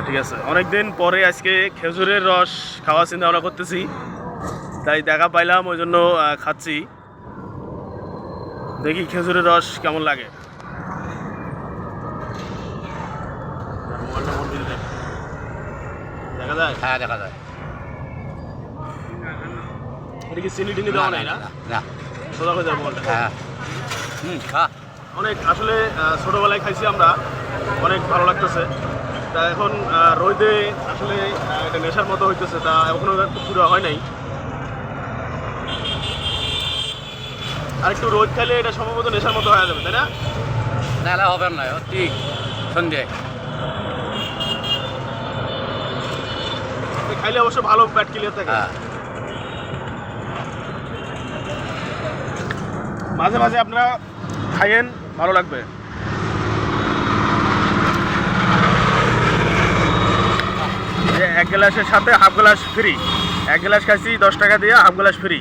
ঠিক আছে, অনেকদিন পরে আজকে খেজুরের রস খাওয়া চিন্তা ভাবনা করতেছি, তাই দেখা পাইলাম ওই জন্য খাচ্ছি। দেখি খেজুরের রস কেমন লাগে। দেখা যায়? হ্যাঁ, দেখা যায়। এটা কি চিনি টিনি দেওয়া নাই না? না। সোজা হয়ে যাবে মোবাইলটা। হ্যাঁ। খা। অনেক আসলে ছোটোবেলায় খাইছি আমরা, অনেক ভালো লাগতেছে। তা এখন রোদে আসলে এটা নেশার মতো হইতেছে, তা এখনও একটু পুরো হয় নাই। আর একটু রোদ খাইলে এটা সম্ভবত নেশার মতো হয়ে যাবে, তাই না? নাহলে হবে না, ঠিক সন্ধ্যে। খাইলে অবশ্য ভালো, পেট ক্লিয়ার থাকে। হ্যাঁ। মাঝে মাঝে আপনারা খাইয়েন, ভালো লাগবে। এক গ্লাসের সাথে হাফ গ্লাস ফ্রি, এক গ্লাস খাইছি 10 টাকা দিয়ে, হাফ গ্লাস ফ্রি।